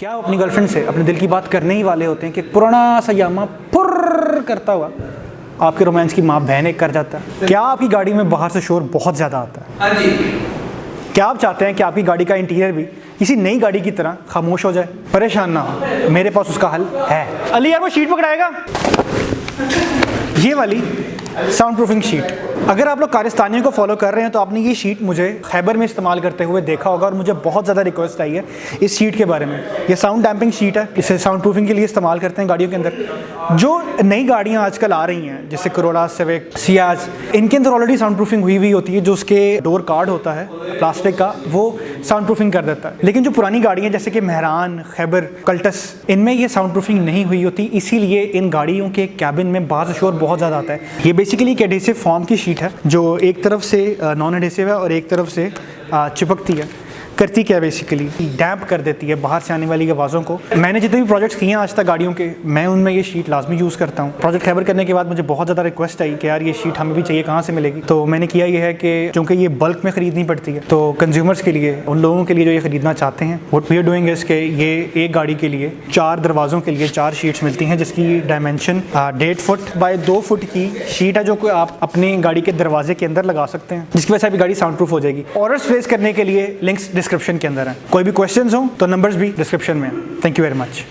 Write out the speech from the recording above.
क्या आप अपनी गर्लफ्रेंड से अपने दिल की बात करने ही वाले होते हैं कि पुराना सा यामा फुर्र करता हुआ आपके रोमांस की माँ बहन एक कर जाता है? क्या आपकी गाड़ी में बाहर से शोर बहुत ज़्यादा आता है? हाँ जी। क्या आप चाहते हैं कि आपकी गाड़ी का इंटीरियर भी किसी नई गाड़ी की तरह खामोश हो जाए? परेशान ना हो, मेरे पास उसका हल है। अली यार वो शीट पकड़ाएगा, ये वाली साउंड प्रूफिंग शीट। अगर आप लोग कारिस्तानियों को फॉलो कर रहे हैं तो आपने ये शीट मुझे खैबर में इस्तेमाल करते हुए देखा होगा और मुझे बहुत ज़्यादा रिक्वेस्ट आई है इस शीट के बारे में। ये साउंड डैम्पिंग शीट है, इसे साउंड प्रूफिंग के लिए इस्तेमाल करते हैं गाड़ियों के अंदर। जो नई गाड़ियाँ आजकल आ रही हैं जैसे करोला, सिविक, सियाज, इनके अंदर ऑलरेडी साउंड प्रूफिंग हुई होती है। जो उसके डोर कार्ड होता है प्लास्टिक का, वो साउंड प्रूफिंग कर देता है। लेकिन जो पुरानी गाड़ियाँ जैसे कि मेहरान, खैबर, कल्टस, इनमें ये साउंड प्रूफिंग नहीं हुई होती, इसीलिए इन गाड़ियों के कैबिन में बाहर से शोर बहुत ज़्यादा आता है। ये बेसिकली एक एडहेसिव फॉर्म की शीट है जो एक तरफ से नॉन एडहेसिव है और एक तरफ से चिपकती है। करती क्या बेसिकली डैम्प कर देती है बाहर से आने वाली आवाज़ों को। मैंने जितने भी प्रोजेक्ट्स किए हैं आज तक गाड़ियों के, मैं उनमें ये शीट लाजमी यूज़ करता हूँ। प्रोजेक्ट खैबर करने के बाद मुझे बहुत ज़्यादा रिक्वेस्ट आई कि यार ये शीट हमें भी चाहिए, कहाँ से मिलेगी? तो मैंने किया ये है कि चूँकि ये बल्क में ख़रीदनी पड़ती है तो कंज्यूमर्स के लिए, उन लोगों के लिए जो ये ख़रीदना चाहते हैं, what we are doing is कि ये एक गाड़ी के लिए 4 दरवाज़ों के लिए 4 शीट्स मिलती हैं जिसकी डायमेंशन 1.5 फुट बाय 2 फुट की शीट है जो कि आप अपनी गाड़ी के दरवाजे के अंदर लगा सकते हैं, जिसकी वजह से आपकी गाड़ी साउंड प्रूफ हो जाएगी। ऑर्डर्स प्लेस करने के लिए लिंक्स डिस्क्रिप्शन के अंदर हैं। कोई भी क्वेश्चंस हो तो नंबर्स भी डिस्क्रिप्शन में हैं। Thank you very much.